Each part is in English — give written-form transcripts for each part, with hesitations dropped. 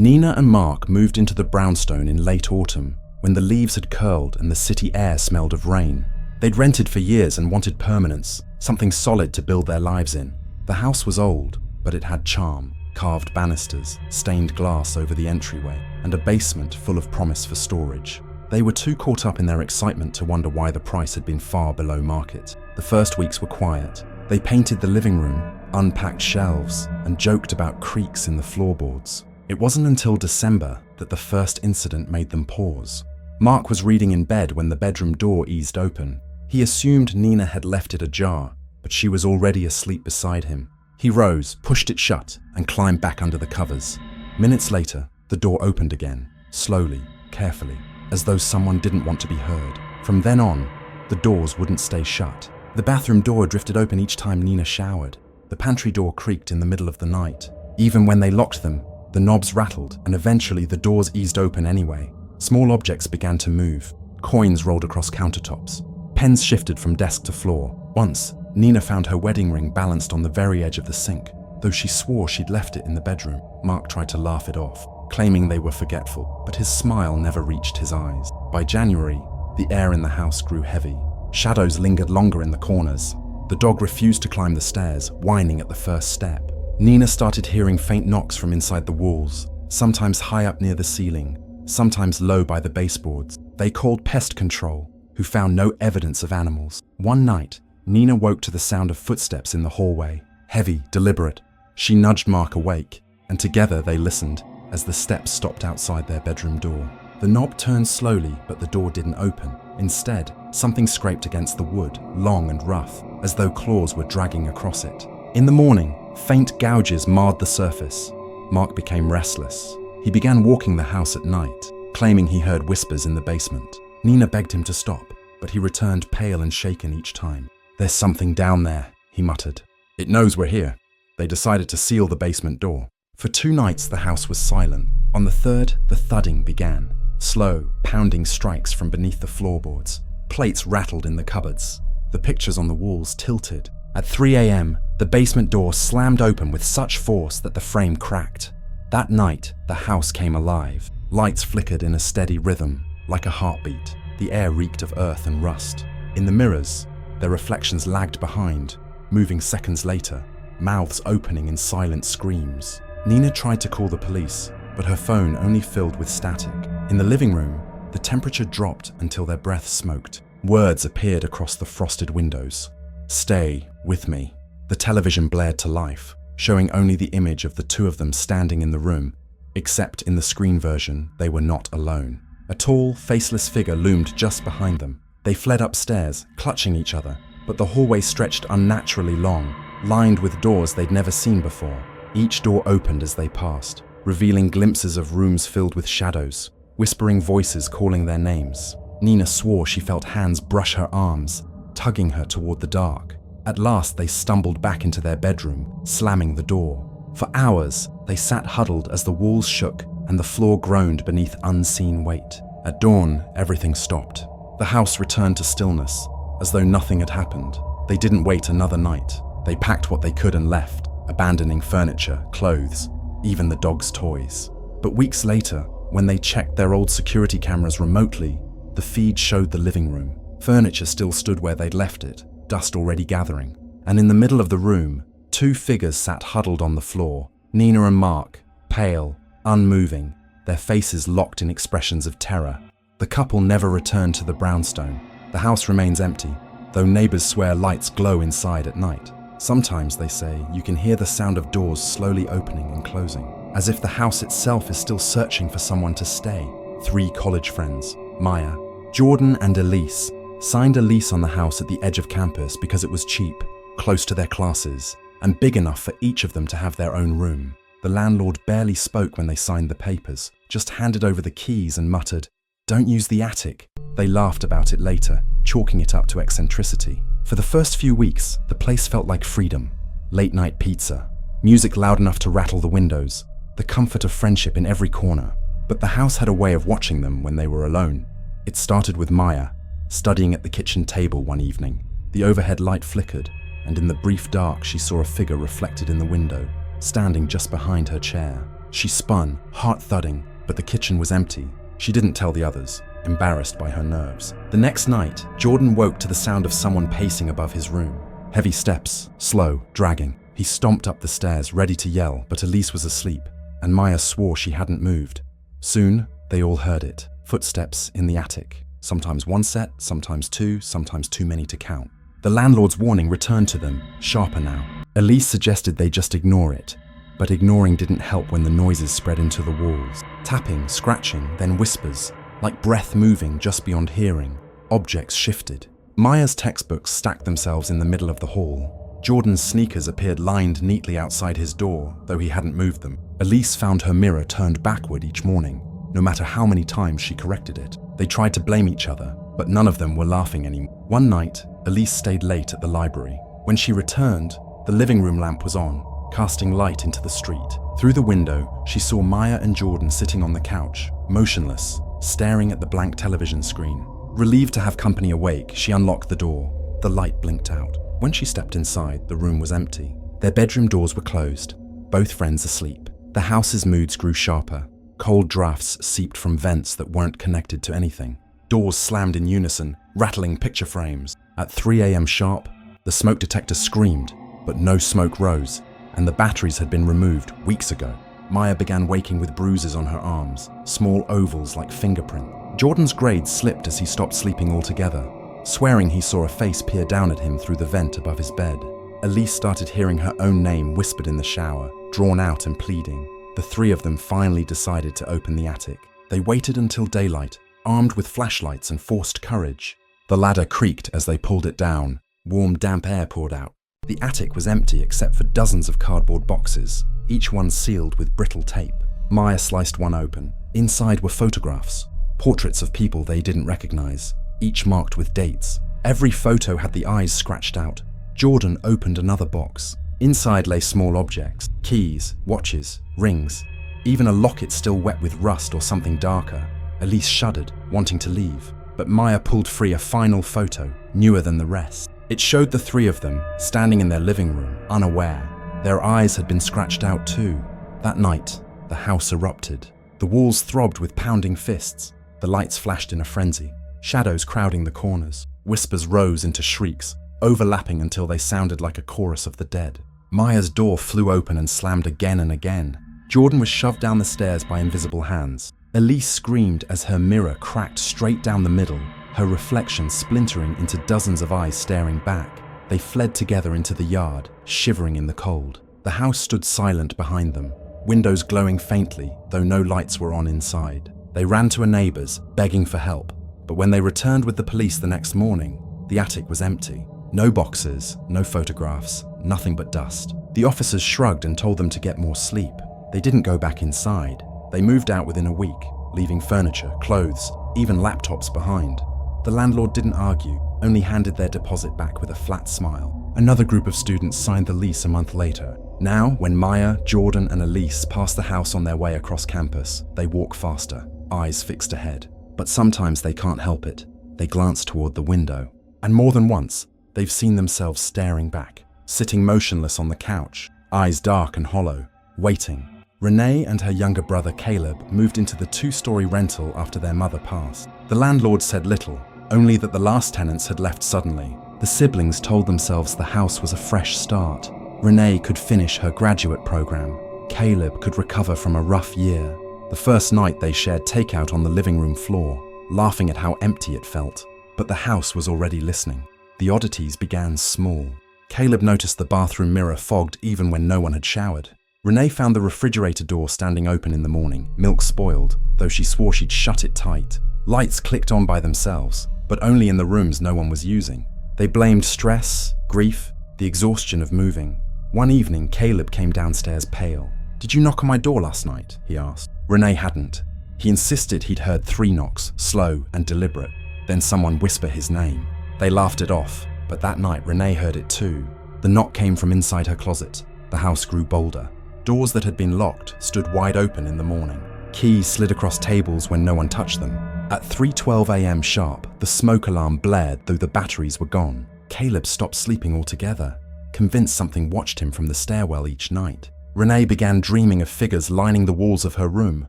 Nina and Mark moved into the brownstone in late autumn, when the leaves had curled and the city air smelled of rain. They'd rented for years and wanted permanence, something solid to build their lives in. The house was old, but it had charm. Carved banisters, stained glass over the entryway, and a basement full of promise for storage. They were too caught up in their excitement to wonder why the price had been far below market. The first weeks were quiet. They painted the living room, unpacked shelves, and joked about creaks in the floorboards. It wasn't until December that the first incident made them pause. Mark was reading in bed when the bedroom door eased open. He assumed Nina had left it ajar, but she was already asleep beside him. He rose, pushed it shut, and climbed back under the covers. Minutes later, the door opened again, slowly, carefully, as though someone didn't want to be heard. From then on, the doors wouldn't stay shut. The bathroom door drifted open each time Nina showered. The pantry door creaked in the middle of the night. Even when they locked them, the knobs rattled, and eventually the doors eased open anyway. Small objects began to move. Coins rolled across countertops. Pens shifted from desk to floor. Once, Nina found her wedding ring balanced on the very edge of the sink. Though she swore she'd left it in the bedroom, Mark tried to laugh it off, claiming they were forgetful, but his smile never reached his eyes. By January, the air in the house grew heavy. Shadows lingered longer in the corners. The dog refused to climb the stairs, whining at the first step. Nina started hearing faint knocks from inside the walls, sometimes high up near the ceiling, sometimes low by the baseboards. They called pest control, who found no evidence of animals. One night, Nina woke to the sound of footsteps in the hallway, heavy, deliberate. She nudged Mark awake, and together they listened as the steps stopped outside their bedroom door. The knob turned slowly, but the door didn't open. Instead, something scraped against the wood, long and rough, as though claws were dragging across it. In the morning, faint gouges marred the surface. Mark became restless. He began walking the house at night, claiming he heard whispers in the basement. Nina begged him to stop, but he returned pale and shaken each time. "There's something down there," he muttered. "It knows we're here." They decided to seal the basement door. For 2 nights, the house was silent. On the third, the thudding began. Slow, pounding strikes from beneath the floorboards. Plates rattled in the cupboards. The pictures on the walls tilted. At 3 a.m., the basement door slammed open with such force that the frame cracked. That night, the house came alive. Lights flickered in a steady rhythm, like a heartbeat. The air reeked of earth and rust. In the mirrors, their reflections lagged behind, moving seconds later, mouths opening in silent screams. Nina tried to call the police, but her phone only filled with static. In the living room, the temperature dropped until their breath smoked. Words appeared across the frosted windows. "Stay with me." The television blared to life, showing only the image of the two of them standing in the room, except in the screen version, they were not alone. A tall, faceless figure loomed just behind them. They fled upstairs, clutching each other, but the hallway stretched unnaturally long, lined with doors they'd never seen before. Each door opened as they passed, revealing glimpses of rooms filled with shadows, whispering voices calling their names. Nina swore she felt hands brush her arms, tugging her toward the dark. At last, they stumbled back into their bedroom, slamming the door. For hours, they sat huddled as the walls shook and the floor groaned beneath unseen weight. At dawn, everything stopped. The house returned to stillness, as though nothing had happened. They didn't wait another night. They packed what they could and left, abandoning furniture, clothes, even the dog's toys. But weeks later, when they checked their old security cameras remotely, the feed showed the living room. Furniture still stood where they'd left it, dust already gathering. And in the middle of the room, 2 figures sat huddled on the floor, Nina and Mark, pale, unmoving, their faces locked in expressions of terror. The couple never returned to the brownstone. The house remains empty, though neighbors swear lights glow inside at night. Sometimes, they say, you can hear the sound of doors slowly opening and closing, as if the house itself is still searching for someone to stay. 3 college friends, Maya, Jordan and Elise, signed a lease on the house at the edge of campus because it was cheap, close to their classes, and big enough for each of them to have their own room. The landlord barely spoke when they signed the papers, just handed over the keys and muttered, "Don't use the attic." They laughed about it later, chalking it up to eccentricity. For the first few weeks, the place felt like freedom. Late-night pizza, music loud enough to rattle the windows, the comfort of friendship in every corner. But the house had a way of watching them when they were alone. It started with Maya, studying at the kitchen table one evening. The overhead light flickered, and in the brief dark she saw a figure reflected in the window, standing just behind her chair. She spun, heart thudding, but the kitchen was empty. She didn't tell the others, embarrassed by her nerves. The next night, Jordan woke to the sound of someone pacing above his room. Heavy steps, slow, dragging. He stomped up the stairs, ready to yell, but Elise was asleep, and Maya swore she hadn't moved. Soon, they all heard it. Footsteps in the attic. Sometimes one set, sometimes two, sometimes too many to count. The landlord's warning returned to them, sharper now. Elise suggested they just ignore it, but ignoring didn't help when the noises spread into the walls. Tapping, scratching, then whispers, like breath moving just beyond hearing. Objects shifted. Maya's textbooks stacked themselves in the middle of the hall. Jordan's sneakers appeared lined neatly outside his door, though he hadn't moved them. Elise found her mirror turned backward each morning, no matter how many times she corrected it. They tried to blame each other, but none of them were laughing anymore. One night, Elise stayed late at the library. When she returned, the living room lamp was on, casting light into the street. Through the window, she saw Maya and Jordan sitting on the couch, motionless, staring at the blank television screen. Relieved to have company awake, she unlocked the door. The light blinked out. When she stepped inside, the room was empty. Their bedroom doors were closed, both friends asleep. The house's moods grew sharper. Cold drafts seeped from vents that weren't connected to anything. Doors slammed in unison, rattling picture frames. At 3 a.m. sharp, the smoke detector screamed, but no smoke rose, and the batteries had been removed weeks ago. Maya began waking with bruises on her arms, small ovals like fingerprints. Jordan's grades slipped as he stopped sleeping altogether, swearing he saw a face peer down at him through the vent above his bed. Elise started hearing her own name whispered in the shower, drawn out and pleading. The three of them finally decided to open the attic. They waited until daylight, armed with flashlights and forced courage. The ladder creaked as they pulled it down. Warm, damp air poured out. The attic was empty except for dozens of cardboard boxes, each one sealed with brittle tape. Maya sliced one open. Inside were photographs, portraits of people they didn't recognize, each marked with dates. Every photo had the eyes scratched out. Jordan opened another box. Inside lay small objects, keys, watches, rings, even a locket still wet with rust or something darker. Elise shuddered, wanting to leave, but Maya pulled free a final photo, newer than the rest. It showed the three of them, standing in their living room, unaware. Their eyes had been scratched out too. That night, the house erupted. The walls throbbed with pounding fists. The lights flashed in a frenzy, shadows crowding the corners. Whispers rose into shrieks, overlapping until they sounded like a chorus of the dead. Maya's door flew open and slammed again and again. Jordan was shoved down the stairs by invisible hands. Elise screamed as her mirror cracked straight down the middle, her reflection splintering into dozens of eyes staring back. They fled together into the yard, shivering in the cold. The house stood silent behind them, windows glowing faintly, though no lights were on inside. They ran to a neighbor's, begging for help, but when they returned with the police the next morning, the attic was empty. No boxes, no photographs, nothing but dust. The officers shrugged and told them to get more sleep. They didn't go back inside. They moved out within a week, leaving furniture, clothes, even laptops behind. The landlord didn't argue, only handed their deposit back with a flat smile. Another group of students signed the lease a month later. Now, when Maya, Jordan, and Elise pass the house on their way across campus, they walk faster, eyes fixed ahead. But sometimes they can't help it. They glance toward the window. And more than once, they've seen themselves staring back, sitting motionless on the couch, eyes dark and hollow, waiting. Renee and her younger brother Caleb moved into the 2-story rental after their mother passed. The landlord said little, only that the last tenants had left suddenly. The siblings told themselves the house was a fresh start. Renee could finish her graduate program. Caleb could recover from a rough year. The first night they shared takeout on the living room floor, laughing at how empty it felt. But the house was already listening. The oddities began small. Caleb noticed the bathroom mirror fogged even when no one had showered. Renee found the refrigerator door standing open in the morning, milk spoiled, though she swore she'd shut it tight. Lights clicked on by themselves, but only in the rooms no one was using. They blamed stress, grief, the exhaustion of moving. One evening, Caleb came downstairs pale. "Did you knock on my door last night?" he asked. Renee hadn't. He insisted he'd heard 3 knocks, slow and deliberate, then someone whisper his name. They laughed it off, but that night Renee heard it too. The knock came from inside her closet. The house grew bolder. Doors that had been locked stood wide open in the morning. Keys slid across tables when no one touched them. At 3:12 a.m. sharp, the smoke alarm blared though the batteries were gone. Caleb stopped sleeping altogether, convinced something watched him from the stairwell each night. Renee began dreaming of figures lining the walls of her room,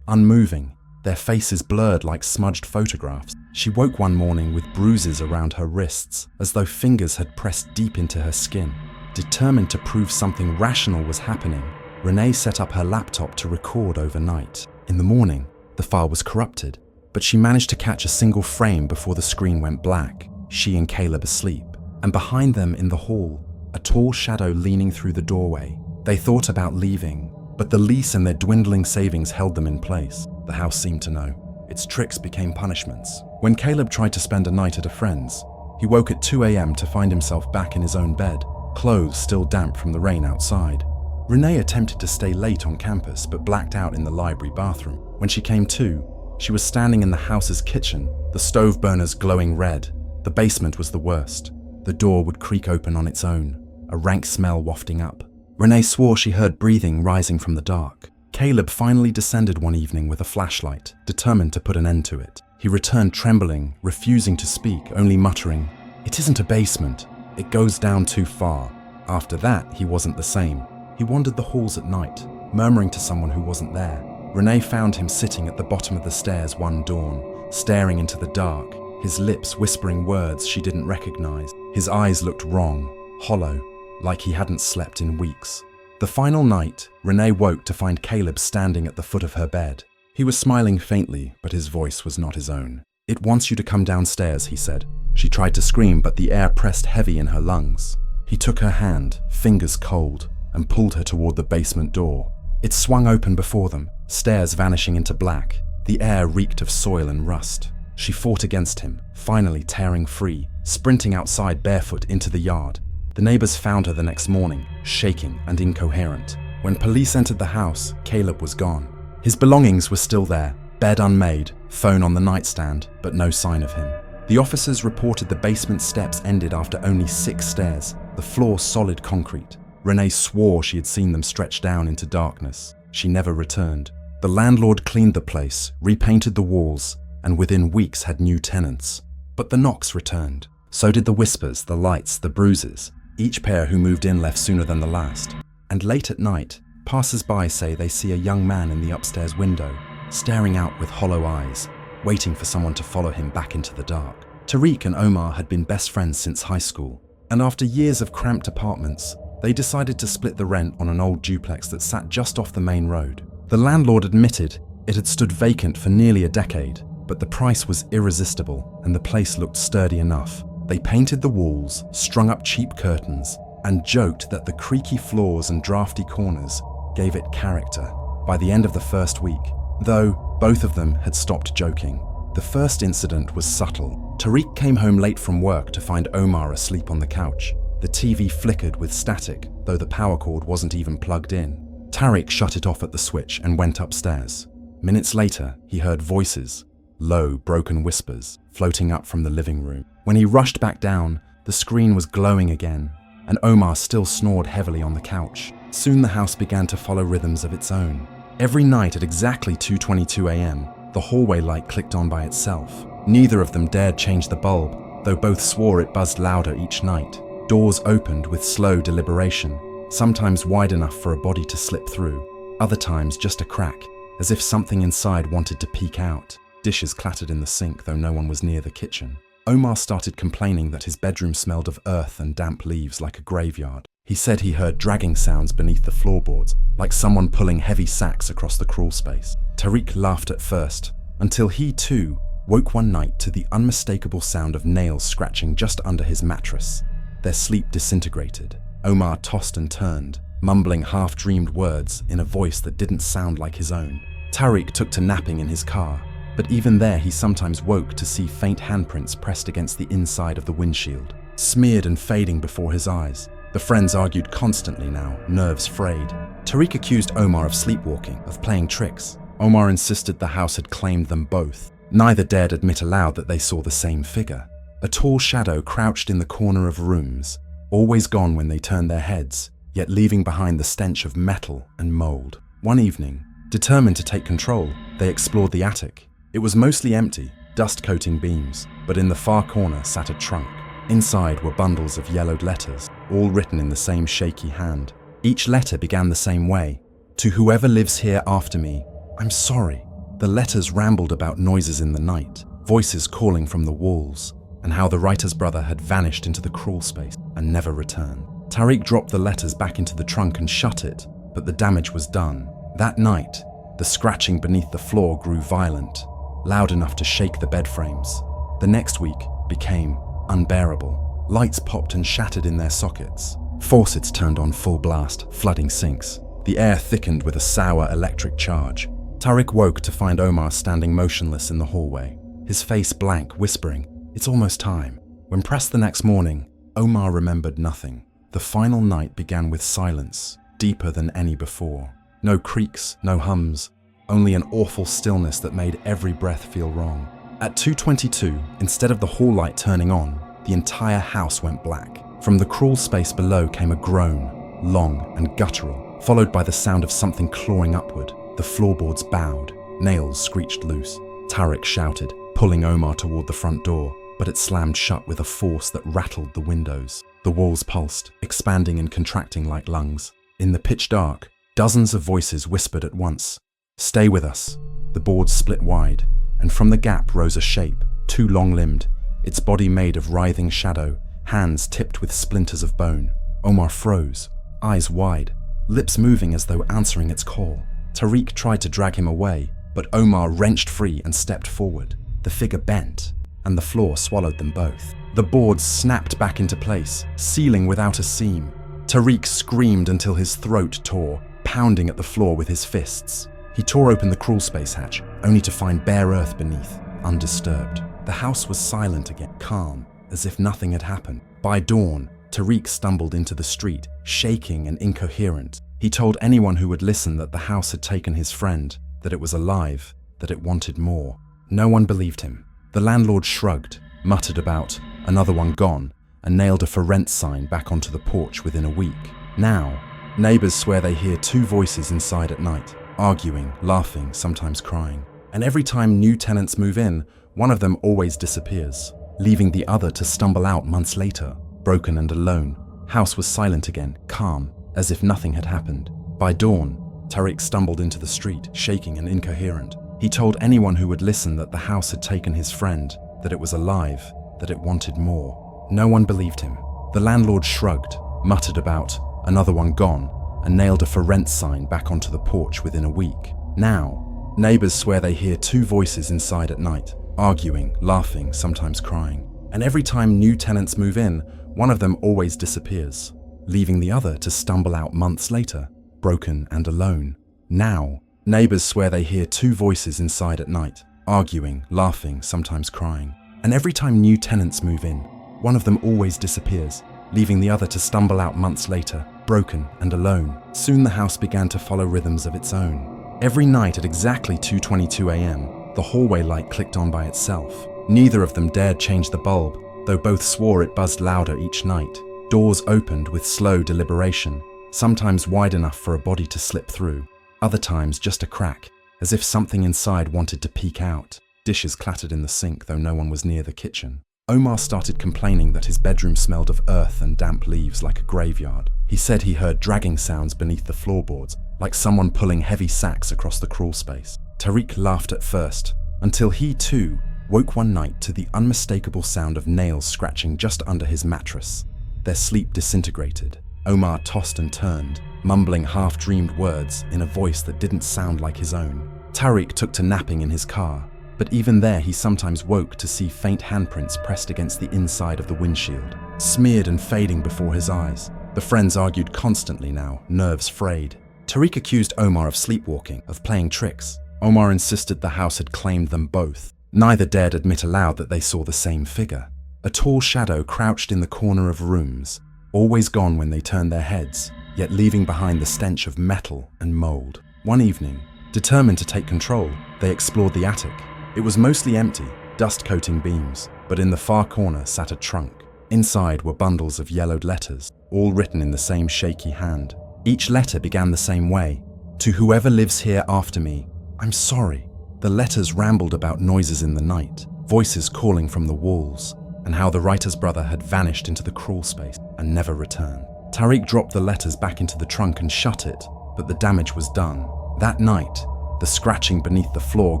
unmoving, their faces blurred like smudged photographs. She woke one morning with bruises around her wrists, as though fingers had pressed deep into her skin. Determined to prove something rational was happening, Renee set up her laptop to record overnight. In the morning, the file was corrupted, but she managed to catch a single frame before the screen went black, she and Caleb asleep, and behind them in the hall, a tall shadow leaning through the doorway. They thought about leaving, but the lease and their dwindling savings held them in place. The house seemed to know. Its tricks became punishments. When Caleb tried to spend a night at a friend's, he woke at 2 a.m. to find himself back in his own bed, clothes still damp from the rain outside. Renee attempted to stay late on campus but blacked out in the library bathroom. When she came to, she was standing in the house's kitchen, the stove burners glowing red. The basement was the worst. The door would creak open on its own, a rank smell wafting up. Renee swore she heard breathing rising from the dark. Caleb finally descended one evening with a flashlight, determined to put an end to it. He returned trembling, refusing to speak, only muttering, "It isn't a basement. It goes down too far." After that, he wasn't the same. He wandered the halls at night, murmuring to someone who wasn't there. Renee found him sitting at the bottom of the stairs one dawn, staring into the dark, his lips whispering words she didn't recognize. His eyes looked wrong, hollow, like he hadn't slept in weeks. The final night, Renee woke to find Caleb standing at the foot of her bed. He was smiling faintly, but his voice was not his own. "It wants you to come downstairs," he said. She tried to scream, but the air pressed heavy in her lungs. He took her hand, fingers cold, and pulled her toward the basement door. It swung open before them, stairs vanishing into black. The air reeked of soil and rust. She fought against him, finally tearing free, sprinting outside barefoot into the yard. The neighbors found her the next morning, shaking and incoherent. When police entered the house, Caleb was gone. His belongings were still there, bed unmade, phone on the nightstand, but no sign of him. The officers reported the basement steps ended after only 6 stairs, the floor solid concrete. Renee swore she had seen them stretch down into darkness. She never returned. The landlord cleaned the place, repainted the walls, and within weeks had new tenants. But the knocks returned. So did the whispers, the lights, the bruises. Each pair who moved in left sooner than the last. And late at night, passers-by say they see a young man in the upstairs window, staring out with hollow eyes, waiting for someone to follow him back into the dark. Tariq and Omar had been best friends since high school, and after years of cramped apartments, they decided to split the rent on an old duplex that sat just off the main road. The landlord admitted it had stood vacant for nearly a decade, but the price was irresistible and the place looked sturdy enough. They painted the walls, strung up cheap curtains, and joked that the creaky floors and drafty corners gave it character. By the end of the first week, though, both of them had stopped joking. The first incident was subtle. Tariq came home late from work to find Omar asleep on the couch. The TV flickered with static, though the power cord wasn't even plugged in. Tariq shut it off at the switch and went upstairs. Minutes later, he heard voices, low, broken whispers, floating up from the living room. When he rushed back down, the screen was glowing again, and Omar still snored heavily on the couch. Soon the house began to follow rhythms of its own. Every night at exactly 2:22 a.m., the hallway light clicked on by itself. Neither of them dared change the bulb, though both swore it buzzed louder each night. Doors opened with slow deliberation, sometimes wide enough for a body to slip through, other times just a crack, as if something inside wanted to peek out. Dishes clattered in the sink, though no one was near the kitchen. Omar started complaining that his bedroom smelled of earth and damp leaves like a graveyard. He said he heard dragging sounds beneath the floorboards, like someone pulling heavy sacks across the crawl space. Tariq laughed at first, until he too woke one night to the unmistakable sound of nails scratching just under his mattress. Their sleep disintegrated. Omar tossed and turned, mumbling half-dreamed words in a voice that didn't sound like his own. Tariq took to napping in his car, but even there he sometimes woke to see faint handprints pressed against the inside of the windshield, smeared and fading before his eyes. The friends argued constantly now, nerves frayed. Tariq accused Omar of sleepwalking, of playing tricks. Omar insisted the house had claimed them both. Neither dared admit aloud that they saw the same figure. A tall shadow crouched in the corner of rooms, always gone when they turned their heads, yet leaving behind the stench of metal and mold. One evening, determined to take control, they explored the attic. It was mostly empty, dust-coating beams, but in the far corner sat a trunk. Inside were bundles of yellowed letters, all written in the same shaky hand. Each letter began the same way. To whoever lives here after me, I'm sorry. The letters rambled about noises in the night, voices calling from the walls, and how the writer's brother had vanished into the crawl space and never returned. Tariq dropped the letters back into the trunk and shut it, but the damage was done. That night, the scratching beneath the floor grew violent, loud enough to shake the bed frames. The next week became unbearable. Lights popped and shattered in their sockets. Faucets turned on full blast, flooding sinks. The air thickened with a sour electric charge. Tariq woke to find Omar standing motionless in the hallway, his face blank, whispering, "It's almost time." When pressed the next morning, Omar remembered nothing. The final night began with silence, deeper than any before. No creaks, no hums, only an awful stillness that made every breath feel wrong. At 2:22, instead of the hall light turning on, the entire house went black. From the crawl space below came a groan, long and guttural, followed by the sound of something clawing upward. The floorboards bowed, nails screeched loose. Tariq shouted, pulling Omar toward the front door, but it slammed shut with a force that rattled the windows. The walls pulsed, expanding and contracting like lungs. In the pitch dark, dozens of voices whispered at once, "Stay with us." The boards split wide, and from the gap rose a shape, too long-limbed, its body made of writhing shadow, hands tipped with splinters of bone. Omar froze, eyes wide, lips moving as though answering its call. Tariq tried to drag him away, but Omar wrenched free and stepped forward. The figure bent, and the floor swallowed them both. The boards snapped back into place, sealing without a seam. Tariq screamed until his throat tore, pounding at the floor with his fists. He tore open the crawl space hatch, only to find bare earth beneath, undisturbed. The house was silent again, calm, as if nothing had happened. By dawn, Tariq stumbled into the street, shaking and incoherent. He told anyone who would listen that the house had taken his friend, that it was alive, that it wanted more. No one believed him. The landlord shrugged, muttered about another one gone, and nailed a for rent sign back onto the porch within a week. Now, neighbors swear they hear two voices inside at night, arguing, laughing, sometimes crying. And every time new tenants move in, one of them always disappears, leaving the other to stumble out months later, broken and alone. House was silent again, calm, as if nothing had happened. By dawn, Tariq stumbled into the street, shaking and incoherent. He told anyone who would listen that the house had taken his friend, that it was alive, that it wanted more. No one believed him. The landlord shrugged, muttered about another one gone, and nailed a for rent sign back onto the porch within a week. Now, neighbors swear they hear two voices inside at night, arguing, laughing, sometimes crying. And every time new tenants move in, one of them always disappears, leaving the other to stumble out months later, broken and alone. Now, neighbors swear they hear two voices inside at night, arguing, laughing, sometimes crying. And every time new tenants move in, one of them always disappears, leaving the other to stumble out months later, broken and alone. Soon the house began to follow rhythms of its own. Every night at exactly 2:22 a.m., the hallway light clicked on by itself. Neither of them dared change the bulb, though both swore it buzzed louder each night. Doors opened with slow deliberation, sometimes wide enough for a body to slip through, other times just a crack, as if something inside wanted to peek out. Dishes clattered in the sink, though no one was near the kitchen. Omar started complaining that his bedroom smelled of earth and damp leaves like a graveyard. He said he heard dragging sounds beneath the floorboards, like someone pulling heavy sacks across the crawl space. Tariq laughed at first, until he too woke one night to the unmistakable sound of nails scratching just under his mattress. Their sleep disintegrated. Omar tossed and turned, mumbling half-dreamed words in a voice that didn't sound like his own. Tariq took to napping in his car, but even there he sometimes woke to see faint handprints pressed against the inside of the windshield, smeared and fading before his eyes. The friends argued constantly now, nerves frayed. Tariq accused Omar of sleepwalking, of playing tricks. Omar insisted the house had claimed them both. Neither dared admit aloud that they saw the same figure. A tall shadow crouched in the corner of rooms, always gone when they turned their heads, yet leaving behind the stench of metal and mold. One evening, determined to take control, they explored the attic. It was mostly empty, dust-coating beams, but in the far corner sat a trunk. Inside were bundles of yellowed letters, all written in the same shaky hand. Each letter began the same way. To whoever lives here after me, I'm sorry. The letters rambled about noises in the night, voices calling from the walls, and how the writer's brother had vanished into the crawl space and never returned. Tariq dropped the letters back into the trunk and shut it, but the damage was done. That night, the scratching beneath the floor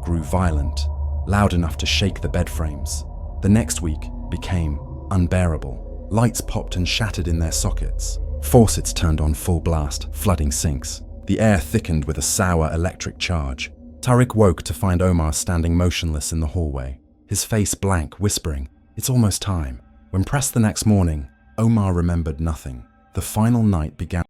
grew violent, loud enough to shake the bed frames. The next week became unbearable. Lights popped and shattered in their sockets. Faucets turned on full blast, flooding sinks. The air thickened with a sour electric charge. Tariq woke to find Omar standing motionless in the hallway, his face blank, whispering, "It's almost time." When pressed the next morning, Omar remembered nothing. The final night began